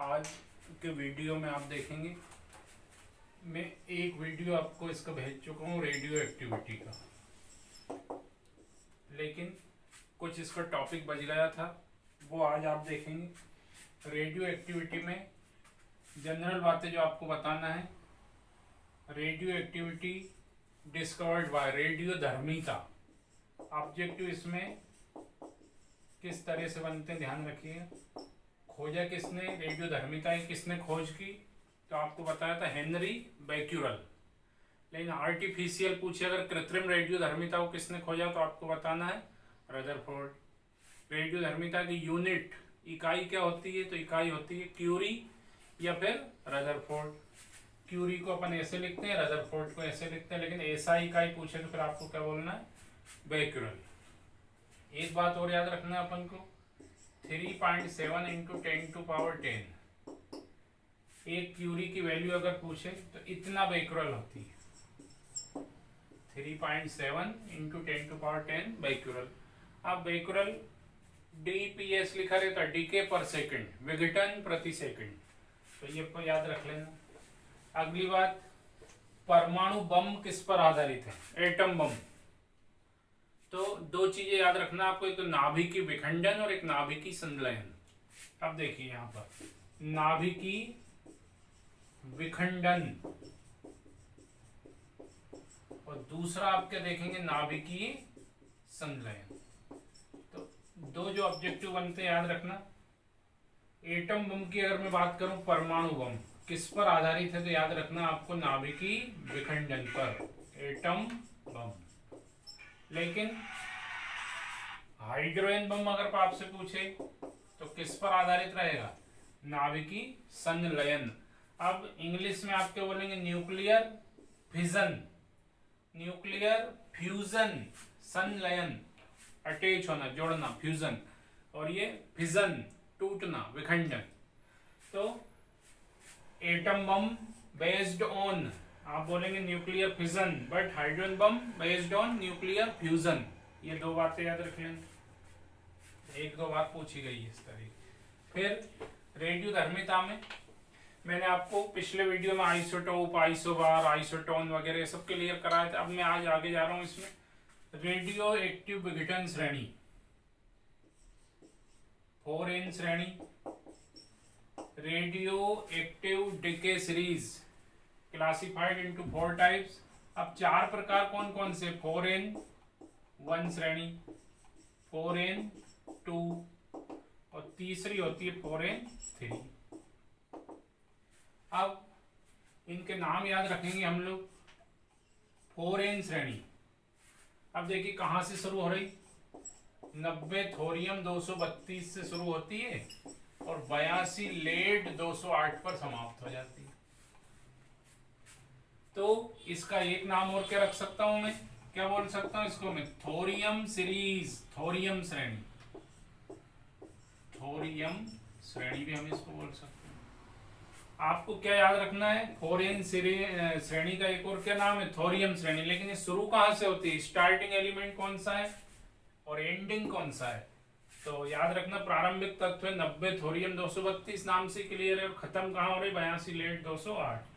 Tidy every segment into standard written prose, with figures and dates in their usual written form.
आज के वीडियो में आप देखेंगे, मैं एक वीडियो आपको इसका भेज चुका हूँ रेडियो एक्टिविटी का, लेकिन कुछ इसका टॉपिक बच गया था, वो आज आप देखेंगे। रेडियो एक्टिविटी में जनरल बातें जो आपको बताना है। Radioactivity discovered by, radio धर्मिता। ऑब्जेक्टिव इसमें किस तरह से बनते हैं ध्यान रखिए। खोजा किसने, रेडियो धर्मिता किसने खोज की, तो आपको बताया था हेनरी बैक्यूरल। लेकिन आर्टिफिशियल पूछे अगर कृत्रिम रेडियो धर्मिता को किसने खोजा, तो आपको बताना है रदरफोर्ड। रेडियो धर्मिता की यूनिट, इकाई क्या होती है, तो इकाई होती है क्यूरी या फिर रदरफोर्ड। क्यूरी को अपन ऐसे लिखते हैं, रदरफोर्ड को ऐसे लिखते हैं, लेकिन ऐसा इकाई पूछे तो फिर आपको क्या बोलना है, बैक्यूरल। एक बात और याद रखना है अपन को, 3.7 × 10⁻10 एक क्यूरी की वैल्यू अगर पूछे तो इतना बैक्यूरल होती है। 3.7 × 10⁻10 बैक्यूरल। अब बैक्यूरल डीपीएस लिखा रहता है, डीके पर सेकंड, विघटन प्रति सेकंड, तो ये को याद रख लेना। अगली बात, परमाणु बम किस पर आधारित है, एटम बम। तो दो चीजें याद रखना आपको, एक तो नाभिकी विखंडन और एक नाभिकी संलयन। अब देखिए यहां पर नाभिकी विखंडन और दूसरा आप क्या देखेंगे, नाभिकीय संलयन। तो दो जो ऑब्जेक्टिव बनते हैं याद रखना। एटम बम की अगर मैं बात करूं, परमाणु बम किस पर आधारित है, तो याद रखना आपको नाभिकीय विखंडन पर, एटम बम। लेकिन हाइड्रोजन बम अगर आपसे पूछे तो किस पर आधारित रहेगा, नाभिकीय संलयन। अब इंग्लिश में आप क्या बोलेंगे, न्यूक्लियर फिजन, न्यूक्लियर फ्यूजन, संलयन अटैच होना, जोड़ना, फ्यूजन, और ये फिजन टूटना, विखंडन। तो एटम बम बेस्ड ऑन, आप बोलेंगे nuclear fission, but hydrogen bomb based on nuclear fusion. ये दो बातें याद रख लें, एक दो बार पूछी गई है इस तरह। फिर रेडियो धर्मिता में मैंने आपको पिछले वीडियो में आइसोटोप, आइसोबार, आइसोटोन वगैरह सब क्लियर कराया था। अब मैं आज आगे जा रहा हूं इसमें। रेडियो एक्टिव विघटन श्रेणी, 4N श्रेणी, radio active decay series classified into 4 types. अब 4 प्रकार कौन कौन से, 4N1 श्रेणी, 4N2 और तीसरी होती है 4N3। अब इनके नाम याद रखेंगे हम लोग। 4N श्रेणी, अब देखिए कहां से शुरू हो रही, 90 थोरियम 232 से शुरू होती है और 82 लेड 208 पर समाप्त हो जाती है। तो इसका एक नाम और क्या रख सकता हूं मैं, क्या बोल सकता हूं इसको मैं, थोरियम सीरीज, थोरियम श्रेणी, थोरियम श्रेणी भी हम इसको बोल सकते हैं। आपको क्या याद रखना है, 4N श्रेणी का एक और क्या नाम है, थोरियम श्रेणी। लेकिन ये शुरू कहां से होती है, स्टार्टिंग एलिमेंट कौन सा है और एंडिंग कौन सा है, तो याद रखना प्रारंभिक तत्व है 90 थोरियम 232 नाम से क्लियर है, और खत्म कहां हो रही, 82 लेड 208।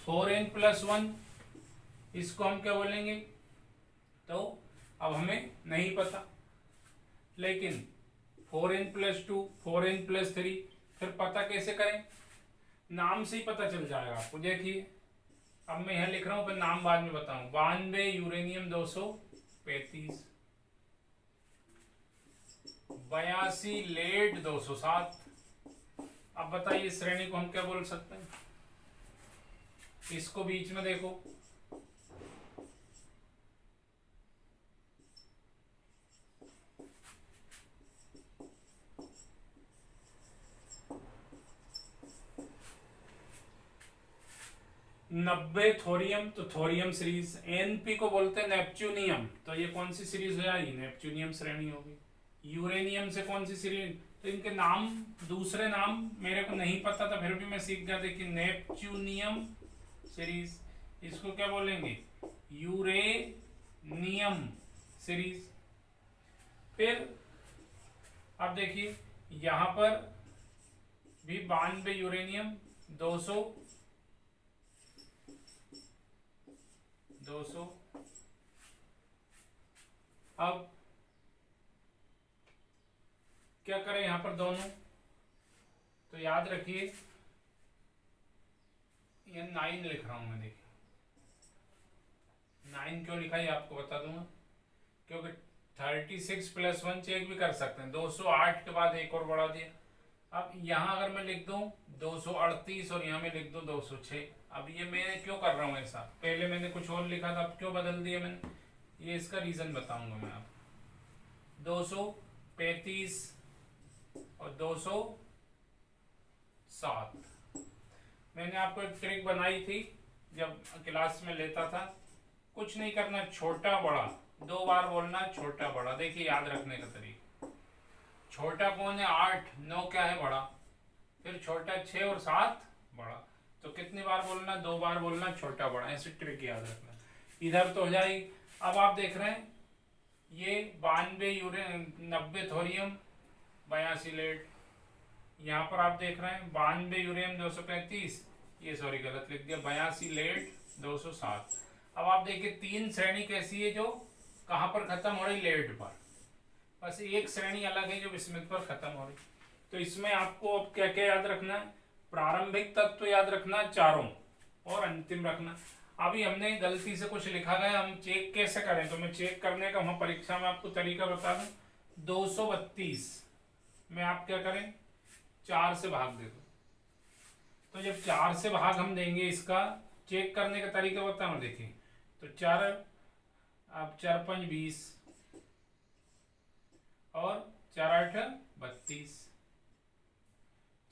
4N+1 इसको हम क्या बोलेंगे, तो अब हमें नहीं पता, लेकिन 4N+2, 4N+3 फिर पता कैसे करें, नाम से ही पता चल जाएगा आपको। देखिए अब मैं यहां लिख रहा हूं, फिर नाम बाद में बताऊं। 92 यूरेनियम 235, 82 लेड 207। अब बताइए श्रेणी को हम क्या बोल सकते हैं, इसको बीच में देखो, नब्बे थोरियम, तो थोरियम सीरीज। एनपी को बोलते हैं नेपच्यूनियम, तो ये कौन सी सीरीज हो जाएगी, नेपच्यूनियम श्रेणी होगी। यूरेनियम से कौन सी सीरीज, तो इनके नाम, दूसरे नाम मेरे को नहीं पता था, फिर भी मैं सीख गया। देखिए नेपच्यूनियम सीरीज, इसको क्या बोलेंगे, यूरेनियम सीरीज। फिर अब देखिए यहाँ पर भी 92 यूरेनियम 200 अब क्या करें यहाँ पर दोनों, तो याद रखिए ये 9 लिख रहा हूं मैं। देखिए 9 क्यों लिखा ये आपको बता दूंगा, क्योंकि 36 + 1 चेक भी कर सकते हैं। 208 के बाद एक और बढ़ा दिया। अब यहाँ अगर मैं लिख दूं 238 और यहाँ में लिख दूं 206, अब ये मैं क्यों कर रहा हूँ ऐसा, पहले मैंने कुछ और लिखा था, अब क्यों बदल दिया मैंने, ये इसका रीजन बताऊंगा मैं आपको। 235 और 207 मैंने आपको एक ट्रिक बनाई थी जब क्लास में लेता था, कुछ नहीं करना, छोटा बड़ा 2 बार बोलना, छोटा बड़ा। देखिए याद रखने का तरीका, छोटा कौन है 8, 9 क्या है बड़ा, फिर छोटा 6 और 7 बड़ा, तो कितनी बार बोलना, 2 बार बोलना, छोटा बड़ा, ऐसे ट्रिक याद रखना। इधर तो हो जाएगी। अब आप देख रहे हैं ये 92 90 थोरियम 82 लेड, यहाँ पर आप देख रहे हैं 92 यूरेनियम 235, ये सॉरी गलत लिख दिया, 82 लेड 207। अब आप देखिए 3 श्रेणी कैसी है जो कहाँ पर खत्म हो रही, लेड पर, बस एक श्रेणी अलग है जो बिस्मिथ पर खत्म हो रही। तो इसमें आपको अब क्या क्या याद रखना है, प्रारंभिक तत्व याद रखना चारों और अंतिम रखना। अभी हमने गलती से कुछ लिखा गया, हम चेक कैसे करें, तो मैं चेक करने का वहां परीक्षा में आपको तरीका बता दूं। 232 में आप क्या करें, 4 से भाग दे दो। तो जब 4 से भाग हम देंगे, इसका चेक करने का तरीका बताऊं, देखिए तो 4 अब 4 5 20 और 4 8 32,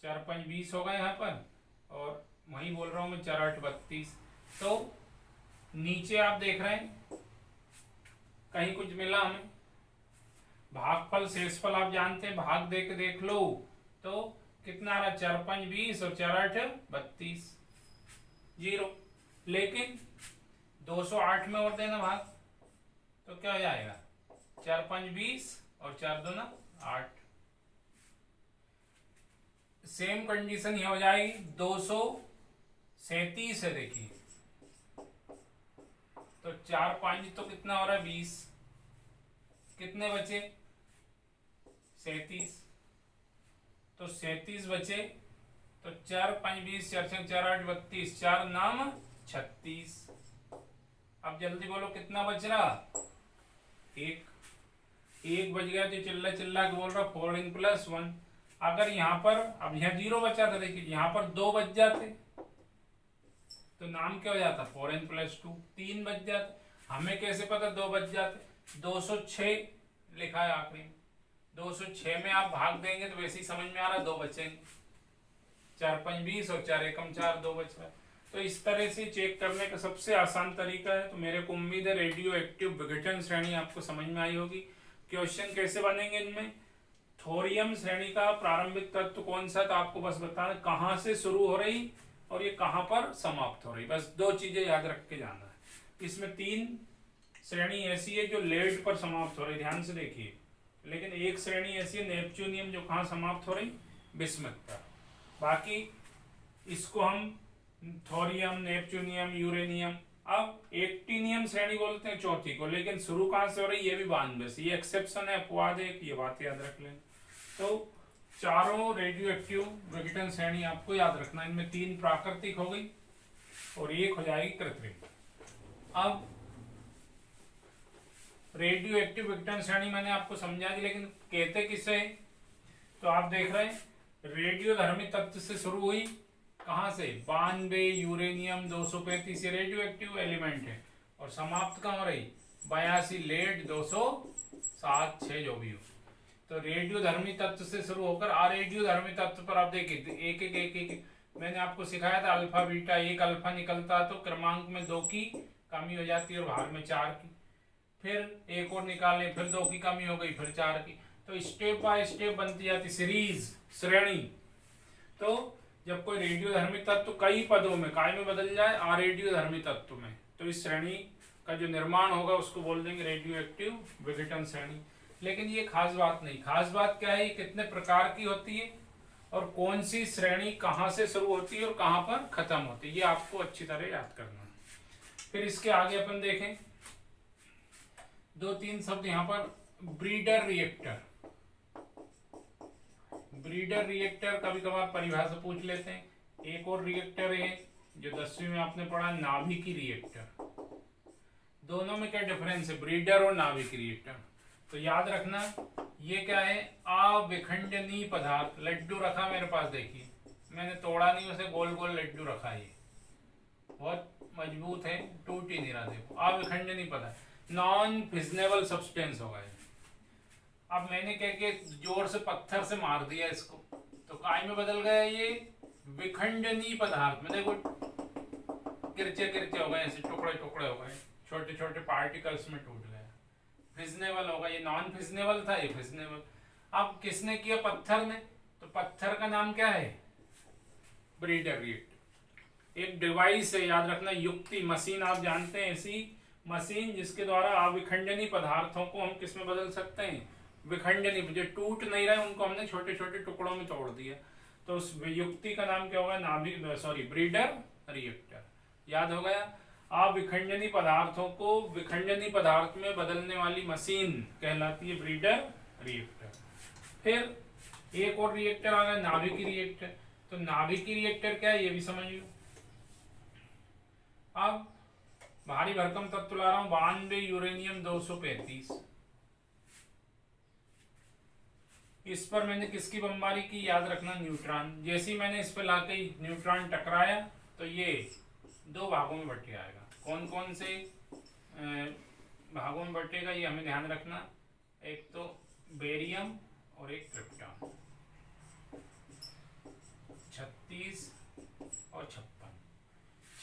4 5 20 होगा यहाँ पर, और वहीं बोल रहा हूं मैं 4 8 32। तो नीचे आप देख रहे हैं कहीं कुछ मिला हमें, भागफल शेषफल आप जानते हैं, भाग दे के देख लो तो कितना आ रहा, 4 5 20 और 4 8 32, 0। लेकिन 208 में और देना भाग, तो क्या हो जाएगा, 4 5 20 और 4 2 8। सेम कंडीशन ये हो जाएगी 237 है। देखिए तो 4 5 तो कितना हो रहा है 20, कितने बचे 37, तो 37 बचे, तो 4 5 20 4 6 4 8 32, 4 नाम 36। अब जल्दी बोलो कितना बच रहा, एक बच गया, तो चिल्ला चिल्ला के बोल रहा 4 + 1। अगर यहाँ पर अब यहाँ 0 बचा था, देखिए यहाँ पर 2 बच जाते तो नाम क्या हो जाता, 4 n + 2, 3 बच जाते। हमें कैसे पता 2 बच जाते, 206 लिखा है आखिरी में, 206 में आप भाग देंगे तो वैसे ही समझ में आ रहा है 2 बचेंगे, 4 5 20 और 4 1 4, 2 बच रहा है। तो इस तरह से चेक करने का सबसे आसान तरीका है। तो मेरे को उम्मीद है रेडियो एक्टिव विघटन श्रेणी आपको समझ में आई होगी। क्वेश्चन कैसे बनेंगे इनमें, थोरियम श्रेणी का प्रारंभिक तत्व कौन सा, तो आपको बस बताना कहाँ से शुरू हो रही और ये कहाँ पर समाप्त हो रही, बस 2 चीजें याद रख के जाना है। इसमें 3 श्रेणी ऐसी है जो लेड पर समाप्त हो रही, ध्यान से देखिए, लेकिन एक श्रेणी ऐसी है नेपच्यूनियम जो कहाँ समाप्त हो रही, बिस्मथ पर। बाकी इसको हम थोरियम, नेपच्यूनियम, यूरेनियम, अब एक्टिनियम श्रेणी बोलते हैं चौथी को, लेकिन शुरू कहाँ से हो रही, ये भी 92 से, ये एक्सेप्शन है, अपवाद है, ये बात याद रख लें। तो चारों रेडियो एक्टिव विघटन श्रेणी आपको याद रखना, इनमें 3 प्राकृतिक हो गई और 1 हो जाएगी कृत्रिम। अब रेडियो एक्टिव विघटन श्रेणी मैंने आपको समझा दी, लेकिन कहते किससे, तो आप देख रहे हैं रेडियो धर्मी तत्व से शुरू हुई, कहां से, 92 यूरेनियम 235, ये रेडियो एक्टिव एलिमेंट है, और समाप्त कहां हो रही, 82 लेड 207 6 जो भी हो। तो रेडियो धर्मी तत्व से शुरू होकर अरेडियो धर्मी तत्व पर आप देखिए एक एक मैंने आपको सिखाया था, अल्फा बीटा, एक अल्फा निकलता तो क्रमांक में 2 की कमी हो जाती है और भार में 4 की, फिर एक और निकालें, फिर 2 की कमी हो गई, फिर 4 की, तो स्टेप बाय स्टेप बनती जाती सीरीज श्रेणी। तो जब कोई रेडियो धर्मी तत्व कई पदों में काय में बदल जाए अरेडियो धर्मी तत्व में, तो इस श्रेणी का जो निर्माण होगा उसको बोल देंगे रेडियो एक्टिव विघटन श्रेणी। लेकिन ये खास बात नहीं। खास बात क्या है, ये कितने प्रकार की होती है और कौन सी श्रेणी कहाँ से शुरू होती है और कहाँ पर खत्म होती है, ये आपको अच्छी तरह याद करना है। फिर इसके आगे अपन देखें 2-3 शब्द यहाँ पर। ब्रीडर रिएक्टर, ब्रीडर रिएक्टर कभी कभार परिभाषा पूछ लेते हैं। एक और रिएक्टर है जो 10वीं में आपने पढ़ा, नाभिकीय रिएक्टर। दोनों में क्या डिफरेंस है, ब्रीडर और नाभिकीय रिएक्टर? तो याद रखना ये क्या है, अविखंडनीय पदार्थ। लड्डू रखा मेरे पास, देखिए मैंने तोड़ा नहीं उसे, गोल गोल लड्डू रखा है, बहुत मजबूत है, टूट ही नहीं रहा। देखो अविखंडनीय पदार्थ, नॉन फिजनेबल सब्सटेंस होगा ये। अब मैंने क्या किया, जोर से पत्थर से मार दिया इसको, तो काय में बदल गया ये विखंडनीय पदार्थ में। देखो किरचे किरचे हो गए, ऐसे टुकड़े टुकड़े हो गए, छोटे छोटे पार्टिकल्स में टूट गया। फिजनेबल होगा, ये नॉन फिजनेबल था, ये फिजनेबल। अब किसने किया, पत्थर ने, तो पत्थर का नाम क्या है, ब्रीडर रिएक्टर। एक डिवाइस है, याद रखना, युक्ति, मशीन, आप जानते हैं, ऐसी मशीन जिसके द्वारा अविखंडनीय पदार्थों को हम किसमें बदल सकते हैं, विखंडनीय, जो टूट नहीं रहे उनको हमने छोटे छोटे टुकड़ों में तोड़ दिया। तो उस युक्ति का नाम क्या होगा, ब्रीडर रिएक्टर। याद हो गया, अविखंडनीय पदार्थों को विखंडनीय पदार्थ में बदलने वाली मशीन कहलाती है ब्रीडर रिएक्टर। फिर एक और रिएक्टर आ गया, नाभिकीय रिएक्टर। तो नाभिकीय रिएक्टर क्या है ये भी समझ लो। अब भारी भरकम तत्व ला रहा हूं, 92 यूरेनियम 235। इस पर मैंने किसकी बमबारी की, याद रखना, न्यूट्रॉन। जैसे ही मैंने इस पर लाके न्यूट्रॉन टकराया तो ये 2 भागों में बट आएगा। कौन कौन से भागों में बटेगा ये हमें ध्यान रखना, एक तो बेरियम और एक क्रिप्टॉन। 36 और 56।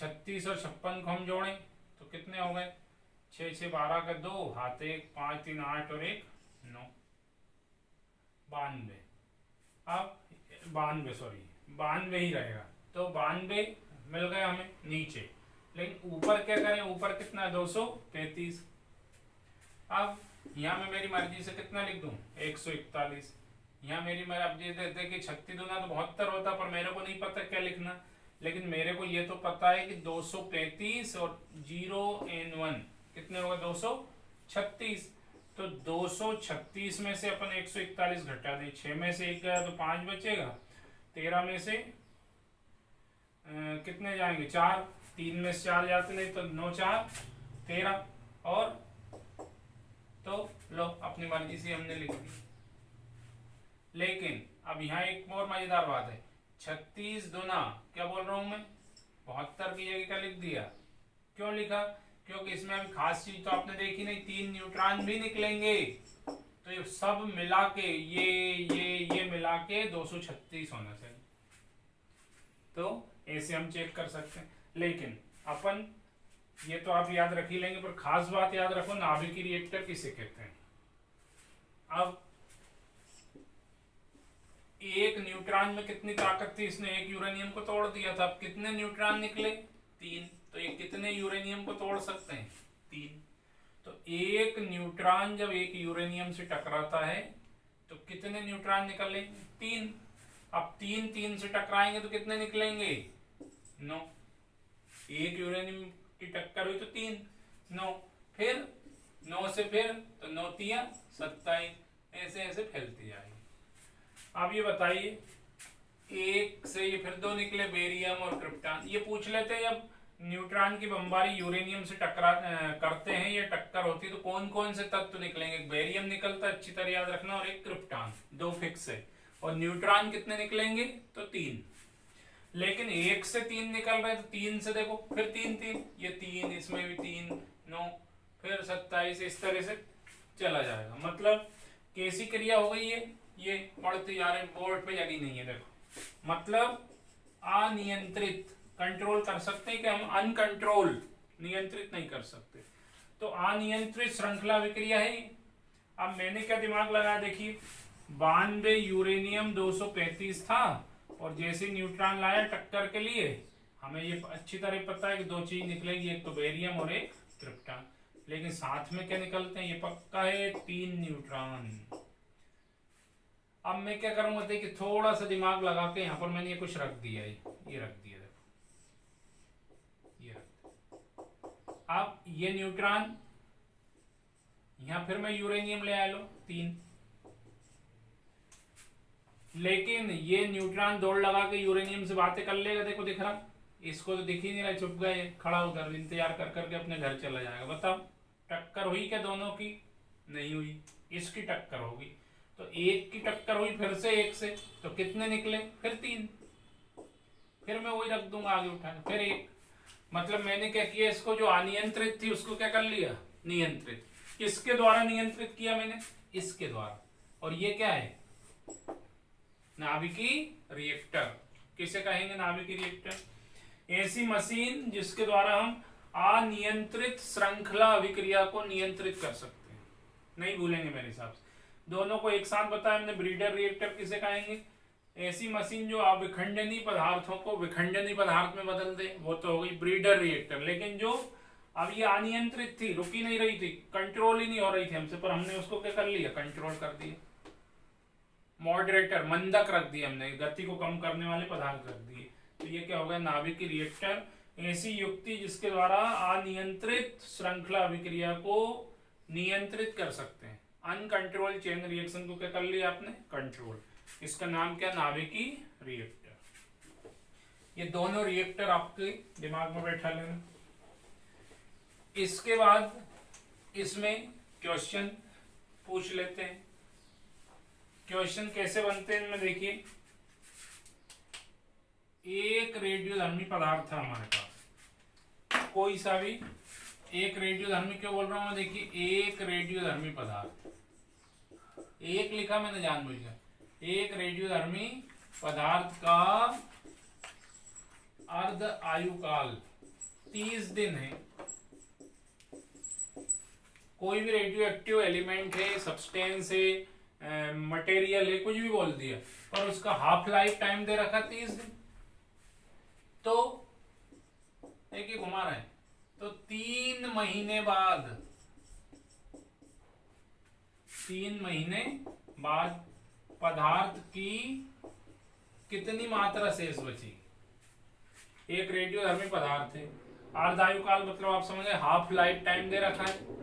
36 और 56 को हम जोड़ें तो कितने हो गए, 6 6 12 का 2 हाथ 1, 5 3 8 और 1 9, 92। अब 92 ही रहेगा, तो 92 मिल गया हमें नीचे। लेकिन ऊपर क्या करें, ऊपर कितना है, 233। अब यहाँ में मेरी मर्जी से कितना लिख दूं, 141। यहाँ मेरी मर्जी, अब ये देखिए 36 दूना तो 72 होता, पर मेरे को नहीं पता क्या लिखना। लेकिन मेरे को ये तो पता है कि 235 और 0N1 कितने होगा, 236। तो 236 में से अपन 141 घटा दें, 6 में से 1 गया तो 5 बचेगा, 13 में से कितने जाएंगे, 4, 3 में से 4 जाते, नहीं तो 9 4 13। और तो लो अपनी मर्जी से हमने लिख दी। लेकिन अब यहाँ एक और मजेदार बात है, 36 दूना क्या बोल रहा हूं मैं, 72 की जगह क्या लिख दिया। क्यों लिखा, क्योंकि इसमें अभी खास चीज तो आपने देखी नहीं, 3 न्यूट्रॉन भी निकलेंगे। तो ये सब मिला के ये मिला के 236 होना चाहिए। तो ऐसे हम चेक कर सकते हैं। लेकिन अपन ये तो आप याद रख ही लेंगे, पर खास बात याद रखो, नाभिकीय रिएक्टर किसे कहते हैं। अब एक न्यूट्रॉन में कितनी ताकत थी, इसने एक यूरेनियम को तोड़ दिया था। अब कितने न्यूट्रॉन निकले, 3। तो ये कितने यूरेनियम को तोड़ सकते हैं, 3। तो एक न्यूट्रॉन जब एक यूरेनियम से टकराता है तो कितने न्यूट्रॉन निकले, 3। अब 3 3 से टकराएंगे तो कितने निकलेंगे, 9। एक यूरेनियम की टक्कर हुई तो 3 9, फिर 9 से फिर तो 9 3 27, ऐसे ऐसे फैलती जाएगी। अब ये बताइए, एक से ये फिर 2 निकले, बेरियम और क्रिप्टॉन। ये पूछ लेते हैं जब न्यूट्रॉन की बमबारी यूरेनियम से टकरा करते हैं, ये टक्कर होती है तो कौन कौन से तत्व निकलेंगे, बेरियम निकलता है, अच्छी तरह याद रखना, और एक क्रिप्टॉन, 2 फिक्स है। और न्यूट्रॉन कितने निकलेंगे, तो 3। लेकिन 1 से 3 निकल रहे तो 3 से देखो फिर 3 3, ये 3, इसमें भी 3 9, फिर 27, इस तरह से चला जाएगा। मतलब कैसी क्रिया हो गई है, ये पढ़ते जा रहे, बोर्ड पे जगह नहीं है, देखो मतलब अनियंत्रित। कंट्रोल कर सकते हैं कि हम अनकंट्रोल, नियंत्रित नहीं कर सकते। तो अनियंत्रित श्रृंखला विक्रिया है। अब मैंने क्या दिमाग लगाया, देखिए 92 यूरेनियम 235 था, और जैसे न्यूट्रॉन लाया टक्कर के लिए, हमें ये अच्छी तरह पता है कि 2 चीज निकलेगी, एक तो बेरियम और एक क्रिप्टॉन। लेकिन साथ में क्या निकलते हैं, ये पक्का है, 3 न्यूट्रॉन। अब मैं क्या करूंगा, देखिए थोड़ा सा दिमाग लगा के यहाँ पर मैंने ये कुछ रख दिया है, ये रख दिया, देखो ये रख। अब ये न्यूट्रॉन, यहाँ फिर मैं यूरेनियम ले आया लो 3, लेकिन ये न्यूट्रॉन दौड़ लगा के यूरेनियम से बातें कर लेगा, देखो दिख रहा, इसको तो दिख ही नहीं रहा, चुप गए, खड़ा उधर इंतजार कर करके अपने घर चला जाएगा। बताओ टक्कर हुई क्या दोनों की? नहीं हुई, इसकी टक्कर होगी। तो एक की टक्कर हुई फिर से एक से, तो कितने निकले? फिर 3। फिर मैं वही रख दूंगा आगे उठा के, फिर 1। मतलब मैंने क्या किया, इसको जो अनियंत्रित थी उसको क्या कर लिया, नियंत्रित। किसके द्वारा नियंत्रित किया मैंने? इसके द्वारा। और ये क्या है? नाभिकी रिएक्टर। किसे कहेंगे? नाभिकी रिएक्टर। ऐसी मशीन जिसके द्वारा हम अनियंत्रित श्रृंखला अभिक्रिया को नियंत्रित कर सकते हैं। नहीं भूलेंगे मेरे हिसाब से, दोनों को एक साथ बताया हमने। ब्रीडर रिएक्टर किसे कहेंगे? ऐसी मशीन जो अविखंडनीय पदार्थों को विखंडनीय पदार्थ में बदल दे, वो तो हो गई ब्रीडर रिएक्टर। लेकिन जो अब ये अनियंत्रित थी, रुकी नहीं रही थी, कंट्रोल ही नहीं हो रही थी हमसे, पर हमने उसको क्या कर लिया, कंट्रोल कर दिया। मॉडरेटर, मंदक रख दिया हमने, गति को कम करने वाले पदार्थ रख दिए। तो ये क्या हो गया, नाभिकीय रिएक्टर। ऐसी युक्ति जिसके द्वारा अनियंत्रित श्रृंखला अभिक्रिया को नियंत्रित कर सकते हैं। अनकंट्रोल चेन रिएक्शन को क्या कर लिया आपने, कंट्रोल। इसका नाम क्या, नाभिकीय रिएक्टर। ये दोनों रिएक्टर आपके दिमाग में बैठा लेना। इसके बाद इसमें क्वेश्चन पूछ लेते हैं। क्वेश्चन कैसे बनते हैं इनमें, देखिए एक रेडियोधर्मी पदार्थ था हमारे पास, कोई सा भी एक रेडियोधर्मी, क्यों बोल रहा हूं मैं, देखिए एक रेडियोधर्मी पदार्थ, एक लिखा मैंने जानबूझकर। एक रेडियोधर्मी पदार्थ का अर्ध आयुकाल 30 दिन है। कोई भी रेडियो एक्टिव एलिमेंट है, सब्सटेंस है, मटेरियल है, कुछ भी बोल दिया, और उसका हाफ लाइफ टाइम दे रखा 30 दिन। तो एक ही घुमा रहा है, तो 3 महीने बाद, 3 महीने बाद पदार्थ की कितनी मात्रा शेष बची? एक रेडियोधर्मी पदार्थ है, अर्धायुकाल मतलब आप समझे, हाफ लाइफ टाइम दे रखा है।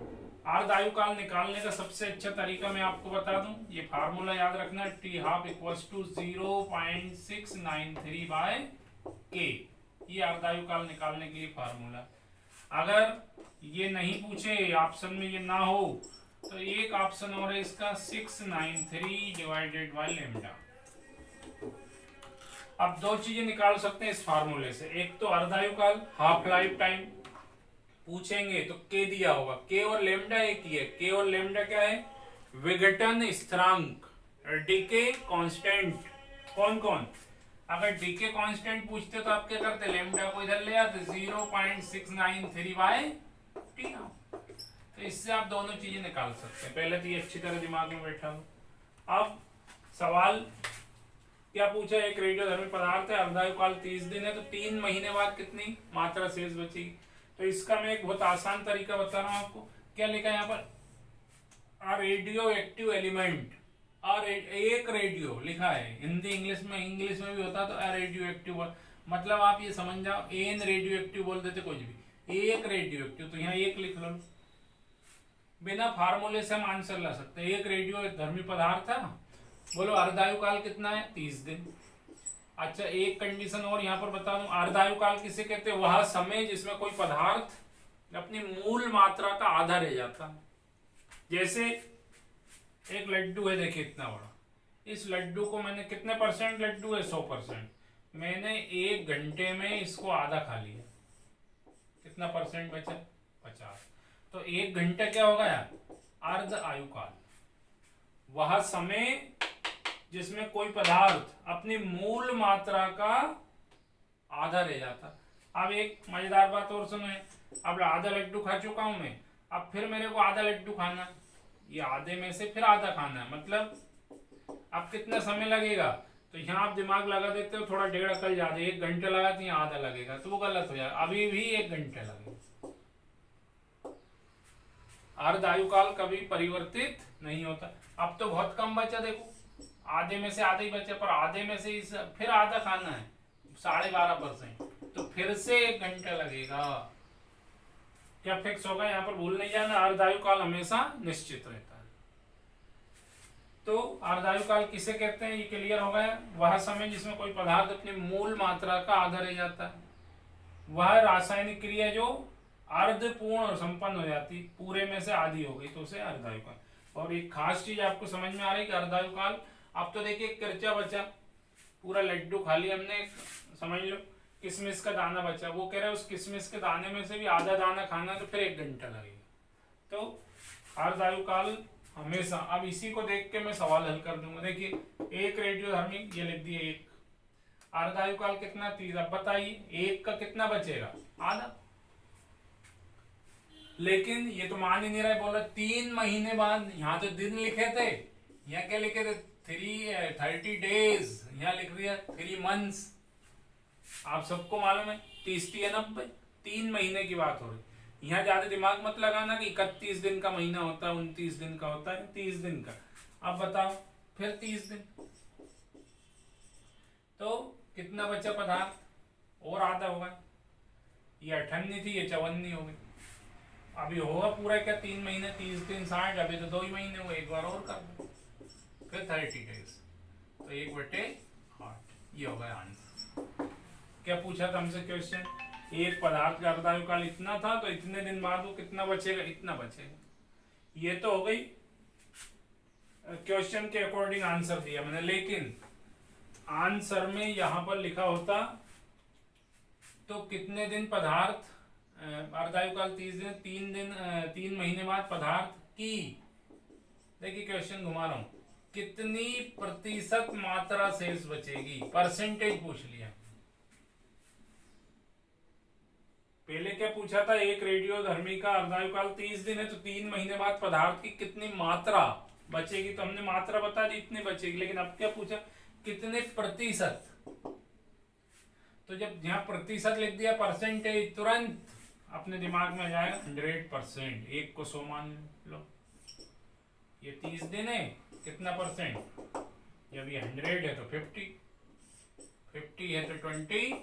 अर्धायुकाल निकालने का सबसे अच्छा तरीका मैं आपको बता दूं, ये फार्मूला याद रखना, T12 = 0.693 बाय K। ये अर्धायुकाल निकालने के लिए फार्मूला। अगर ये नहीं पूछे, ऑप्शन में ये ना हो, तो एक ऑप्शन और है इसका, 693 डिवाइडेड बाय लैम्डा। अब 2 चीजें निकाल सकते हैं इस फार्मूले से, एक तो अर्धायुकाल, हाफ लाइफ टाइम पूछेंगे तो K दिया होगा, K और लैम्डा एक ही है। K और लैम्डा क्या है, विघटन स्थिरांक, डीके कांस्टेंट। कौन कौन? अगर डीके कांस्टेंट पूछते तो आप क्या करते, लैम्डा को इधर ले आते, 0.693 बाय T। तो इससे आप दोनों चीजें निकाल सकते हैं। पहले तो ये अच्छी तरह दिमाग में बैठा हो। अब सवाल क्या पूछा, एक रेडियोधर्मी पदार्थ है, अर्धायुकाल 30 दिन है, तो 3 महीने बाद कितनी मात्रा शेष बचेगी? तो इसका मैं एक बहुत आसान तरीका बता रहा हूं आपको। क्या लिखा है यहाँ पर, अ रेडियो एक्टिव एलिमेंट, और एक रेडियो लिखा है, हिंदी इंग्लिश में भी होता, तो अ रेडियो एक्टिव, मतलब आप ये समझ जाओ, एन रेडियो एक्टिव बोल देते कुछ भी, एक रेडियो एक्टिव, तो यहाँ एक लिख लो। बिना फार्मूले से हम आंसर ला सकते हैं। एक रेडियो धर्मी पदार्थ था, बोलो अर्धायुकाल कितना है, 30 दिन। अच्छा, एक कंडीशन और यहाँ पर बता दूं, अर्धायुकाल किसे कहते हैं, वह समय जिसमें कोई पदार्थ अपनी मूल मात्रा का आधा रह जाता है। जैसे एक लड्डू है, देखिए इतना बड़ा, इस लड्डू को मैंने, कितने % लड्डू है, 100%, मैंने 1 घंटे में इसको आधा खा लिया, कितना % बचा, 50। तो 1 घंटा क्या होगा यार, अर्ध आयुकाल। वह समय जिसमें कोई पदार्थ अपनी मूल मात्रा का आधा रह जाता। अब एक मजेदार बात और सुनो, अब आधा लड्डू खा चुका हूं मैं, अब फिर मेरे को आधा लड्डू खाना, ये आधे में से फिर आधा खाना है, मतलब अब कितना समय लगेगा? तो यहाँ आप दिमाग लगा देते हो, थोड़ा 1.5 अकल ज्यादा, 1 घंटा लगा तो यहाँ आधा लगेगा, तो वो गलत हो जाएगा, अभी भी 1 घंटा लगेगा। अर्ध आयुकाल कभी परिवर्तित नहीं होता। अब तो बहुत कम बचा, देखो आधे में से आधा ही बचा, पर आधे में से फिर आधा खाना है 12.5%, तो फिर से 1 घंटा लगेगा। क्या फिक्स होगा? यहाँ पर भूल नहीं जाना, अर्धायुकाल हमेशा निश्चित रहता है। तो अर्धायुकाल किसे कहते हैं, ये क्लियर हो गया। वह समय जिसमें कोई पदार्थ अपनी मूल मात्रा का आधा रह जाता है, वह रासायनिक क्रिया जो अर्धपूर्ण और संपन्न हो जाती, पूरे में से आधी हो गई, तो उसे अर्धायुकाल। और एक खास चीज आपको समझ में आ रही है कि अर्धायुकाल, अब तो देखिए किरचा बचा, पूरा लड्डू खा लिया हमने, समझ लो किशमिश का दाना बचा, वो कह रहे हैं उस किशमिश के दाने में से भी आधा दाना खाना, तो फिर 1 घंटा लगेगा। तो अर्धायुकाल हमेशा, अब इसी को देख के मैं सवाल हल कर दूंगा। देखिए एक रेडियोधर्मी, ये लिख दिए 1, अर्धायुकाल कितना 30, अब बताइए 1 का कितना बचेगा, आधा। लेकिन ये तो मान ही नहीं रहा है, बोला 3 महीने बाद, यहाँ तो दिन लिखे थे, यहाँ क्या लिखे थे 30 डेज, यहाँ लिख दिया 3 मंथ्स। आप सबको मालूम है 30-90, 3 महीने की बात हो रही। यहाँ ज्यादा दिमाग मत लगाना कि 31 दिन का महीना होता है, 29 दिन का होता है, 30 दिन का। अब बताओ फिर 30 दिन, तो कितना बचा पदार्थ, और आधा होगा। ये 58 थी, ये 54 हो गई। अभी होगा पूरा क्या 3 महीने, 30 दिन 60, अभी तो 2 ही महीने हुए, एक बार और कर दो, फिर 30 डेज, तो 1/8, ये होगा आंसर। क्या पूछा था हमसे क्वेश्चन, एक पदार्थ का अर्धायुकाल इतना था, तो इतने दिन बाद वो कितना बचेगा, इतना बचेगा। ये तो हो गई क्वेश्चन के अकॉर्डिंग आंसर दिया मैंने, लेकिन आंसर में यहां पर लिखा होता तो कितने दिन पदार्थ अर्धायुकाल 30 दिन, 3 महीने बाद पदार्थ की, देखिए क्वेश्चन घुमा रहा हूं, कितनी प्रतिशत मात्रा शेष बचेगी, परसेंटेज पूछ लिया। पहले क्या पूछा था, एक रेडियोधर्मी का अर्धायुकाल 30 दिन है, तो 3 महीने बाद पदार्थ की कितनी मात्रा बचेगी, तो हमने मात्रा बता दी इतनी बचेगी। लेकिन अब क्या पूछा, कितने प्रतिशत, तो जब यहाँ प्रतिशत लिख दिया, परसेंटेज तुरंत अपने दिमाग में आ जाएगा 100%। 1 को 100 मान लो, ये 30 दिन है, कितना परसेंट, जब ये 100 है तो 50 है तो 25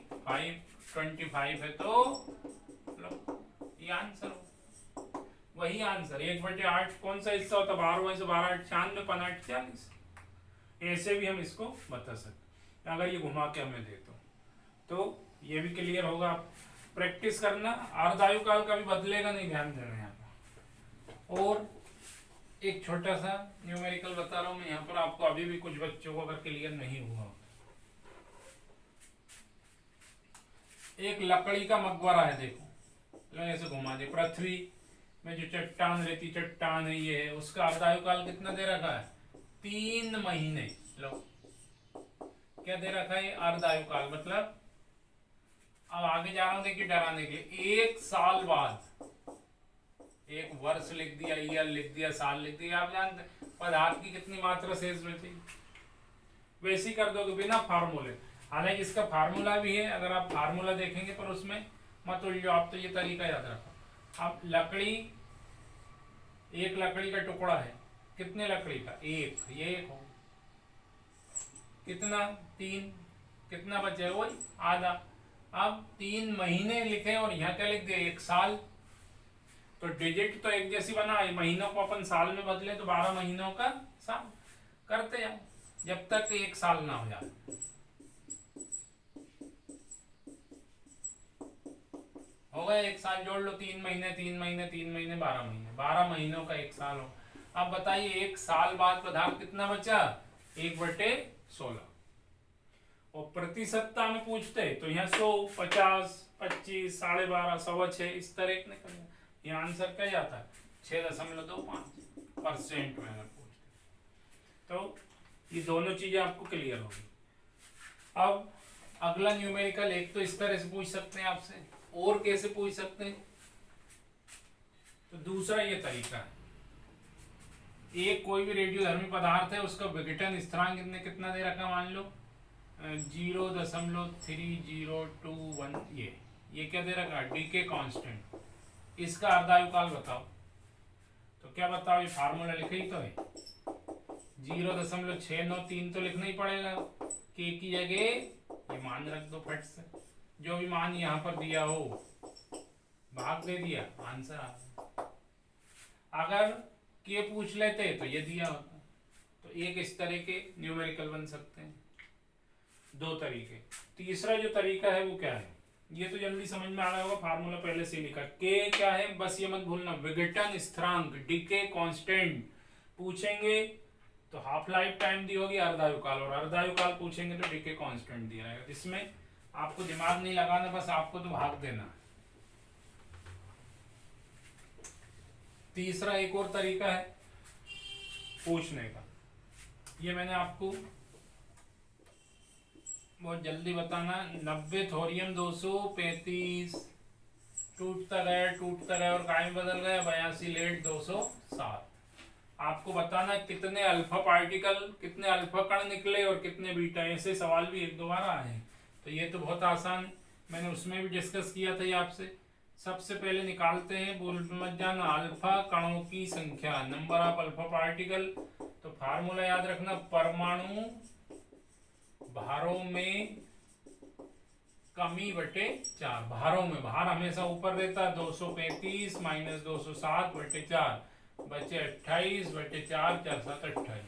है तो ये आंसर हो, वही आंसर 1/8 कौन सा हिस्सा होता, 12 से 12 96, 5 40। ऐसे भी हम इसको बता सकते अगर ये घुमा के हमें दे तो ये भी क्लियर होगा। प्रैक्टिस करना, अर्धायुकाल का भी बदलेगा नहीं, ध्यान देना यहाँ पर। और एक छोटा सा न्यूमेरिकल बता रहा हूं मैं यहाँ पर आपको, अभी भी कुछ बच्चों को अगर क्लियर नहीं हुआ। एक लकड़ी का मकबरा है, देखो ऐसे घुमा दे, पृथ्वी में जो चट्टान रहती, चट्टान है ये है, उसका अर्धायुकाल कितना दे रखा है, 3 महीने। लो क्या दे रखा है, अर्धायुकाल, मतलब अब आगे जा रहा हूं, देखिए डराने के लिए, 1 साल बाद, एक वर्ष लिख दिया, ईयर लिख दिया, साल लिख दिया, आप जानते पदार्थ की कितनी मात्रा शेष बचेगी, वैसे ही कर दोगे बिना फार्मूले। हालांकि इसका फार्मूला भी है, अगर आप फार्मूला देखेंगे, पर उसमें मत उलझो आप, तो ये तरीका याद रखो। अब लकड़ी, एक लकड़ी का टुकड़ा है, कितने लकड़ी का, 1, ये 1 हो, कितना 3, कितना बचे, वही आधा। अब 3 महीने लिखे और यहाँ क्या लिख दिया, 1 साल, तो डिजिट तो एक जैसी बना, महीनों को अपन साल में बदले तो 12 महीनों का साल करते जाओ, जब तक 1 साल ना हो जाए। हो गया 1 साल, जोड़ लो 3 महीने 3 महीने 3 महीने 12 महीने, 12 महीनों का 1 साल हो। अब बताइए 1 साल बाद पदार्थ कितना बचा, 1/16। और प्रतिशतता में पूछते तो यहाँ 100, 50, 25, 12.5, 6.25 इस तरह निकल, ये आंसर क्या जाता है 6.25% में अगर पूछते। तो ये दोनों चीजें आपको क्लियर होगी। अब अगला न्यूमेरिकल, एक तो इस तरह से पूछ सकते हैं आपसे, और कैसे पूछ सकते हैं, तो दूसरा ये तरीका है, एक कोई भी रेडियोधर्मी पदार्थ है, उसका विघटन स्थिरांक कितना दे रखा, मान लो 0.3021, ये क्या दे रखा, डीके कांस्टेंट। इसका अर्धायुकाल बताओ, तो क्या बताओ, ये फार्मूला लिखे ही तो है, 0.693 तो लिखना ही पड़ेगा। के की जगह ये मान रख दो फट से, जो भी मान यहाँ पर दिया हो भाग दे दिया, आंसर आ गया। अगर के पूछ लेते तो ये दिया होता। तो एक इस तरह के न्यूमेरिकल बन सकते हैं, दो तरीके। तीसरा जो तरीका है वो क्या है, ये तो जल्दी समझ में आ रहा होगा, फार्मूला पहले से लिखा। के क्या है, बस ये मत भूलना, विघटन स्थिरांक, डीके कांस्टेंट पूछेंगे तो हाफ लाइफ टाइम दी होगी, अर्धायुकाल, और अर्धायुकाल पूछेंगे तो डीके कांस्टेंट दिया रहेगा। इसमें आपको दिमाग नहीं लगाना, बस आपको तो भाग देना। तीसरा एक और तरीका है पूछने का, ये मैंने आपको बहुत जल्दी बताना। 90 थोरियम 235 टूटता गया और कायम बदल गया 82 लेड 207। आपको बताना कितने अल्फा पार्टिकल, कितने अल्फा कण निकले और कितने बीटा। ऐसे सवाल भी एक दो बार आए हैं, तो ये तो बहुत आसान, मैंने उसमें भी डिस्कस किया था ये आपसे। सबसे पहले निकालते हैं, बोल मत जाना, अल्फा कणों की संख्या, नंबर ऑफ अल्फा पार्टिकल। तो फार्मूला याद रखना, परमाणु भारों में कमी बटे 4। भारों में, भार हमेशा ऊपर रहता है, 235 माइनस 207 बटे 4 बचे 28 बटे 4, 4 7 28।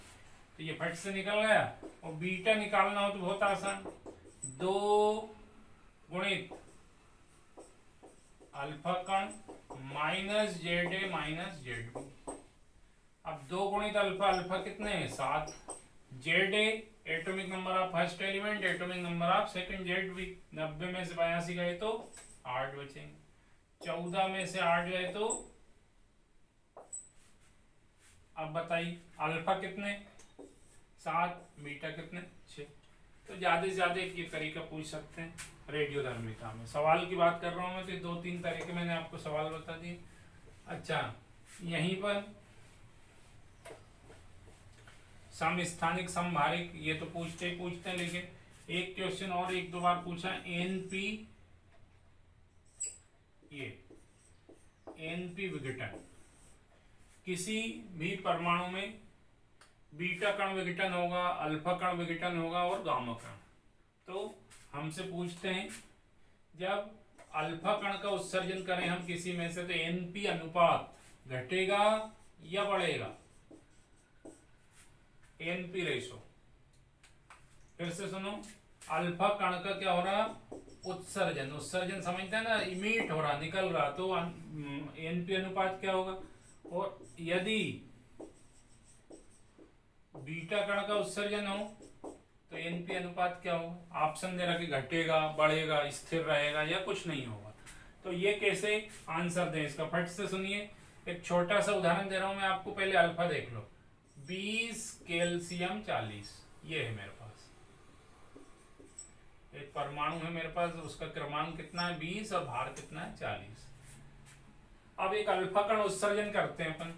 तो ये फट से निकल गया। और बीटा निकालना हो तो बहुत आसान, 2 गुणित अल्फा कण minus Z A minus Z B. अब 2 गुणित अल्फा, अल्फा कितने हैं 7, Z A atomic number of first element, atomic number of second Z B. 90 में से 82 गए तो 8 बचेंगे, 14 में से 8 गए तो, अब बताइए अल्फा कितने 7, बीटा कितने 6। तो ज्यादा से ज्यादा ये तरीका पूछ सकते हैं रेडियोधर्मिता में। सवाल की बात कर रहा हूं मैं, तो 2-3 तरीके मैंने आपको सवाल बता दिए। अच्छा, यहीं पर समस्थानिक समभारिक, ये तो पूछते ही पूछते हैं, लेकिन एक क्वेश्चन और एक दो बार पूछा, एनपी, ये एनपी विघटन, किसी भी परमाणु में बीटा कण विघटन होगा, अल्फा कण विघटन होगा और गामा कण। तो हमसे पूछते हैं, जब अल्फा कण का उत्सर्जन करें हम किसी में से, तो एनपी अनुपात घटेगा या बढ़ेगा, एनपी रेशो। फिर से सुनो, अल्फा कण का क्या हो रहा, उत्सर्जन, उत्सर्जन समझते हैं ना, इमिट हो रहा, निकल रहा, तो एनपी अनुपात क्या होगा। और यदि बीटा कण का उत्सर्जन हो तो एनपी अनुपात क्या होगा। ऑप्शन दे रहा कि घटेगा, बढ़ेगा, स्थिर रहेगा या कुछ नहीं होगा। तो ये कैसे आंसर दें इसका, फट से सुनिए। एक छोटा सा उदाहरण दे रहा हूं मैं आपको, पहले अल्फा देख लो, 20 कैल्शियम 40, ये है मेरे पास एक परमाणु है मेरे पास, उसका क्रमांक कितना है 20 और भार कितना है 40। अब एक अल्फा कण उत्सर्जन करते हैं अपन,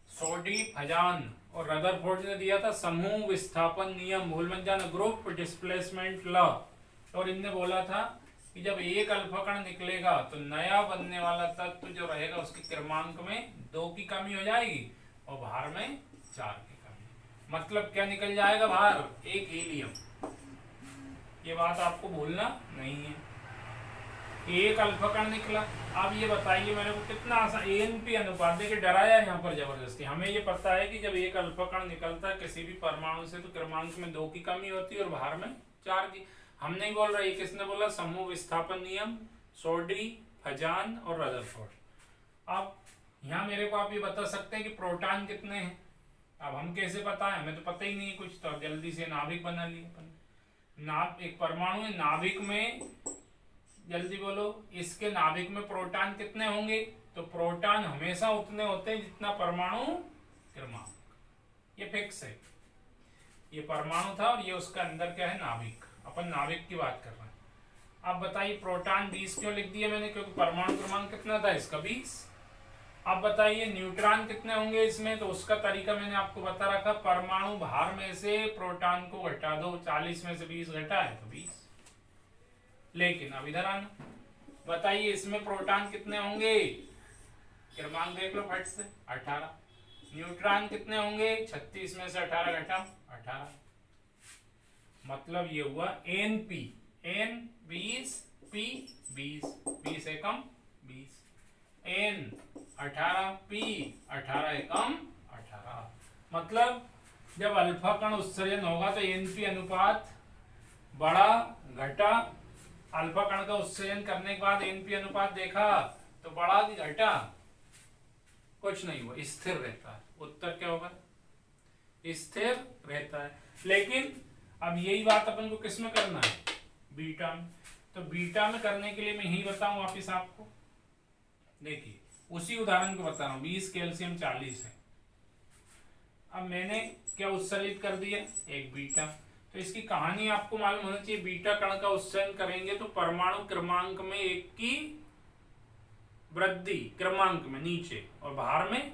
सोडी फजान और रदरफोर्ड ने दिया था समूह विस्थापन नियम, भूल मत जाना, ग्रुप डिस्प्लेसमेंट लॉ। और इनने बोला था कि जब एक अल्फा कण निकलेगा तो नया बनने वाला तत्व जो रहेगा उसके क्रमांक में 2 की कमी हो जाएगी और भार में 4 की कमी। मतलब क्या निकल जाएगा बाहर, एक हीलियम। ये बात आपको भूलना नहीं है, एक अल्फा कण निकला। अब ये बताइए मेरे को कितना आसान, एनपी अनुपात, देखिए डराया यहाँ पर जबरदस्ती। हमें ये पता है कि जब एक अल्फा कण निकलता है किसी भी परमाणु से तो क्रमांक में 2 की कमी होती है और भार में 4 की। हम नहीं बोल रहे, किसने बोला, समूह विस्थापन नियम, सोडी, फजान और रदरफोर्ड। अब यहाँ मेरे को आप ये बता सकते हैं कि प्रोटॉन कितने हैं। अब हम कैसे पता है, हमें तो पता ही नहीं है कुछ, तो जल्दी से नाभिक बना लिए अपन। एक परमाणु है, नाभिक में, जल्दी बोलो, इसके नाभिक में प्रोटॉन कितने होंगे। तो प्रोटॉन हमेशा उतने होते हैं जितना परमाणु क्रमांक, ये फिक्स है। ये परमाणु था और ये उसका अंदर क्या है, नाभिक। अपन नाभिक की बात कर रहे हैं। अब बताइए प्रोटॉन 20 क्यों लिख दिया मैंने, क्योंकि परमाणु क्रमांक कितना था इसका 20। अब बताइए न्यूट्रॉन कितने होंगे इसमें, तो उसका तरीका मैंने आपको बता रखा, परमाणु भार में से प्रोटॉन को घटा दो, 40 में से 20 घटा है तो 20। लेकिन अब इधर आना, बताइए इसमें प्रोटॉन कितने होंगे, क्रमांक देख लो फट से, 18। न्यूट्रॉन कितने होंगे? 36 में से 18 घटा 18, मतलब ये हुआ Np, N 20, P 20, 20 एकम 20, N 18, P 18 एकम 18। मतलब जब अल्फा कण उत्सर्जन होगा तो Np अनुपात बड़ा घटा, अल्फा कण का उत्सर्जन करने के बाद Np अनुपात देखा तो बड़ा कि घटा? कुछ नहीं हुआ, स्थिर रहता है। उत्तर क्या होगा? स्थिर रहता है। लेकिन अब यही बात अपन को किस में करना है? बीटा में। तो बीटा में करने के लिए मैं यही बताऊं वापिस आपको, देखिए उसी उदाहरण को बता रहा हूं, 20 कैल्शियम 40 है। अब मैंने क्या उत्सर्जित कर दिया? एक बीटा। तो इसकी कहानी आपको मालूम होना चाहिए, बीटा कण का उत्सर्जन करेंगे तो परमाणु क्रमांक में एक की वृद्धि, क्रमांक में नीचे, और भार में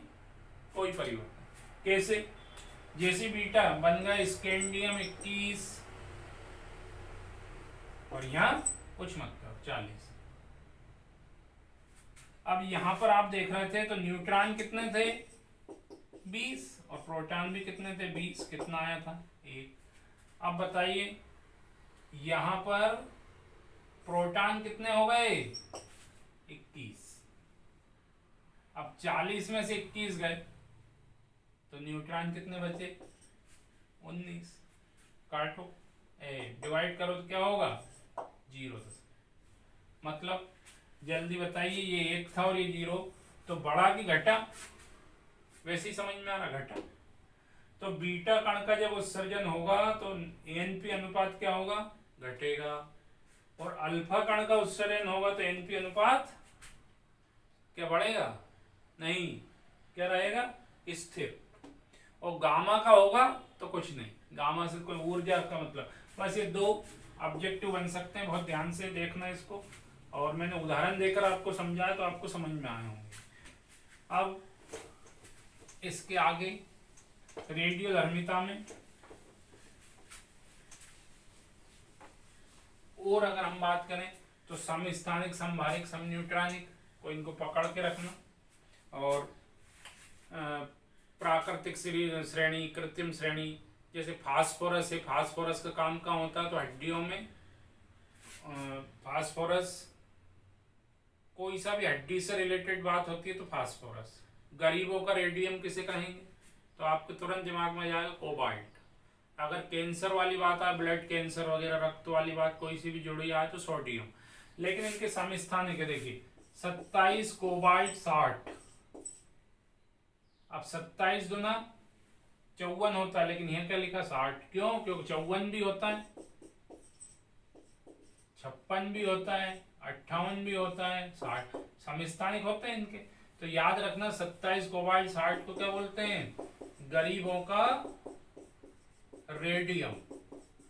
कोई परिवर्तन। कैसे? जैसे बीटा बन गया स्कैंडियम 21 और यहां कुछ मत करो 40। अब यहां पर आप देख रहे थे तो न्यूट्रॉन कितने थे? 20, और प्रोटॉन भी कितने थे? 20। कितना आया था? 1। अब बताइए यहां पर प्रोटॉन कितने हो गए? 21। अब 40 में से 21 गए तो न्यूट्रॉन कितने बचे? 19। काटो, डिवाइड करो तो क्या होगा? 0। मतलब जल्दी बताइए, ये 1 था और ये 0, तो बढ़ा कि घटा? वैसे ही समझ में आ रहा, घटा। तो बीटा कण का जब उत्सर्जन होगा तो Np अनुपात क्या होगा? घटेगा। और अल्फा कण का उत्सर्जन होगा तो Np अनुपात क्या बढ़ेगा? नहीं, क्या रहेगा? स्थिर। और गामा का होगा तो कुछ नहीं, गामा से कोई ऊर्जा का मतलब। बस ये 2 ऑब्जेक्टिव बन सकते हैं, बहुत ध्यान से देखना इसको। और मैंने उदाहरण देकर आपको समझाया तो आपको समझ में आए होंगे। अब इसके आगे रेडियोधर्मिता में और अगर हम बात करें तो समस्थानिक, समभारिक, समन्यूट्रॉनिक को इनको पकड़ के रखना, और प्राकृतिक श्रेणी, कृत्रिम श्रेणी। जैसे फास्फोरस है, फास्फोरस का काम कहाँ होता है? तो हड्डियों में। फास्फोरस कोई सा भी हड्डी से रिलेटेड बात होती है तो फास्फोरस। गरीबों का रेडियम किसे कहेंगे? तो आपके तुरंत दिमाग में जाएगा कोबाल्ट। अगर कैंसर वाली बात आए, ब्लड कैंसर वगैरह, रक्त वाली बात कोई सी भी जुड़ी आए तो सोडियम। लेकिन इनके समस्थानिक देखिए, 27 कोबाल्ट 60। अब 27 गुना 54 होता है, लेकिन यह क्या लिखा? 60। क्यों? क्योंकि 54 भी होता है, 56 भी होता है, 58 भी होता है, 60 समस्थानिक होते हैं इनके। तो याद रखना 27 कोबाल्ट 60 को क्या बोलते हैं? गरीबों का रेडियम।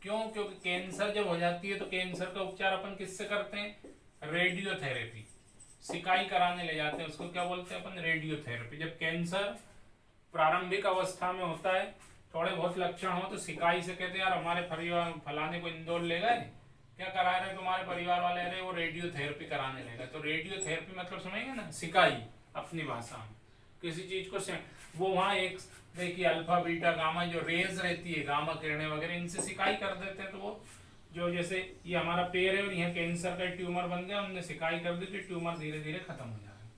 क्यों? क्योंकि कैंसर जब हो जाती है तो कैंसर का उपचार अपन किससे करते हैं? रेडियोथेरेपी। सिकाई कराने ले जाते हैं, उसको क्या बोलते हैं अपन? रेडियोथेरेपी। जब कैंसर प्रारंभिक अवस्था में होता है, थोड़े बहुत लक्षण हो तो सिकाई से कहते हैं यार हमारे परिवार फलाने को इंदौर ले गए, क्या करा रहे तुम्हारे परिवार वाले? अरे वो रेडियोथेरेपी कराने ले गए। तो रेडियोथेरेपी मतलब समझेंगे ना, सिकाई अपनी भाषा में किसी चीज को से। वो वहाँ एक देखिए अल्फा बीटा गामा जो रेज रहती है, गामा किरणें वगैरह, इनसे सिकाई कर देते हैं। तो वो जो जैसे ये हमारा पैर है और यहाँ कैंसर का ट्यूमर बन गया, उनने सिकाई कर दी तो ट्यूमर धीरे धीरे खत्म हो जाएगा।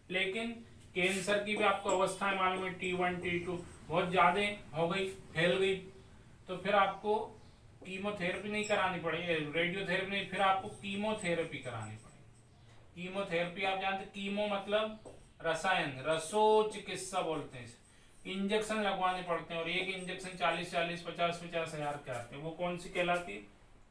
लेकिन कैंसर की भी आपको अवस्थाएं मालूम है, T1 T2 बहुत ज्यादा हो गई, फैल गई, तो फिर आपको कीमोथेरेपी नहीं करानी पड़ेगी, रेडियोथेरेपी नहीं, फिर आपको कीमोथेरेपी करानी पड़ेगी। कीमोथेरेपी आप जानते, कीमो मतलब रसायन, रसो चिकित्सा बोलते हैं। इंजेक्शन लगवाने पड़ते हैं और एक इंजेक्शन 40-40, 50-50 हजार के आते हैं। वो कौन सी कहलाती है?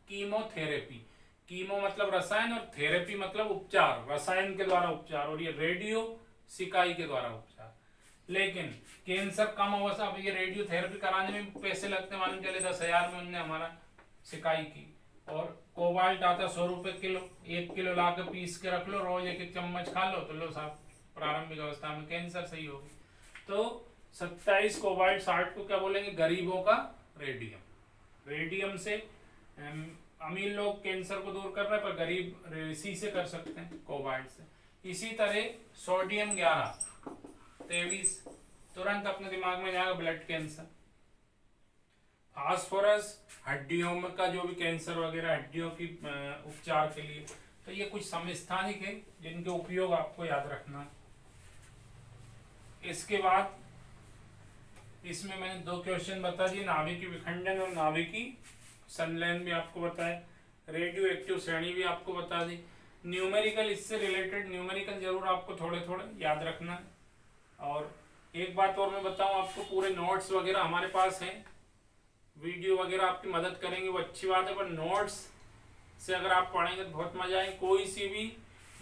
कीमोथेरेपी। कीमो मतलब रसायन और थेरेपी मतलब उपचार, रसायन के द्वारा उपचार, और ये रेडियो सिकाई के द्वारा उपचार। लेकिन कैंसर कम अवस्था, अब ये रेडियोथेरेपी कराने में पैसे लगते, मालूम चले 10,000 में उनने हमारा सिकाई की। और कोबाल्ट आता 100 रुपए किलो, 1 किलो ला के पीस के रख लो, रोज 1-1 चम्मच खा लो तो लो साहब प्रारंभिक अवस्था में कैंसर सही होगी। तो 27 कोबाल्ट 60 को क्या बोलेंगे? गरीबों का रेडियम। रेडियम से अमीर लोग कैंसर को दूर कर रहे हैं, पर गरीब इसी से कर सकते हैं, कोबाल्ट से। इसी तरह सोडियम 11, 23, तुरंत अपने दिमाग में जाएगा ब्लड कैंसर। फास्फोरस हड्डियों में का जो भी कैंसर वगैरह हड्डियों की उपचार के लिए, तो ये कुछ समस्थानिक है जिनके उपयोग आपको याद रखना है। इसके बाद इसमें मैंने 2 क्वेश्चन बता दिए, नाभिकीय विखंडन और नाभिकीय संलयन भी आपको बताया, रेडियो एक्टिव श्रेणी भी आपको बता दी। न्यूमेरिकल, इससे रिलेटेड न्यूमेरिकल जरूर आपको थोड़े थोड़े याद रखना है। और एक बात और मैं बताऊं आपको, पूरे नोट्स वगैरह हमारे पास हैं, वीडियो वगैरह आपकी मदद करेंगे वो अच्छी बात है, पर नोट्स से अगर आप पढ़ेंगे तो बहुत मजा आएगी। कोई सी भी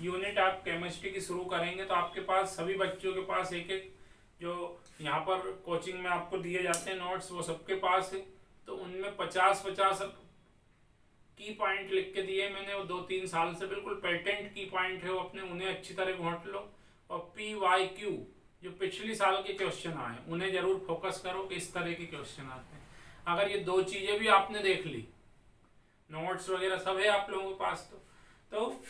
यूनिट आप केमिस्ट्री की शुरू करेंगे तो आपके पास सभी बच्चों के पास एक एक जो यहाँ पर कोचिंग में आपको दिए जाते हैं नोट्स, वो सबके पास है। तो उनमें 50-50 की पॉइंट लिख के दिए मैंने, वो 2-3 साल से बिल्कुल पेटेंट की पॉइंट है वो, अपने उन्हें अच्छी तरह घोंट लो। और PYQ जो पिछली साल के क्वेश्चन आए उन्हें जरूर फोकस करो कि इस तरह के क्वेश्चन आते हैं। अगर ये 2 चीजें भी आपने देख ली, नोट्स वगैरह सब है आप लोगों के पास, तो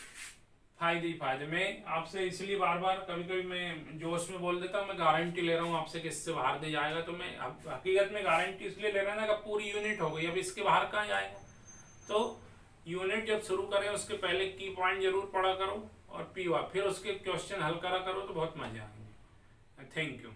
फायदे ही फायदे। मैं आपसे इसलिए बार बार कभी कभी मैं जोश में बोल देता हूँ, मैं गारंटी ले रहा हूँ आपसे कि इससे बाहर दे जाएगा, तो मैं हकीकत में गारंटी इसलिए ले रहा ना कि पूरी यूनिट हो गई, अब इसके बाहर कहाँ जाएगा। तो यूनिट जब शुरू करें उसके पहले की पॉइंट जरूर पढ़ा करो और PY, फिर उसके क्वेश्चन हल करा करो, तो बहुत मजा आएंगे। Thank you.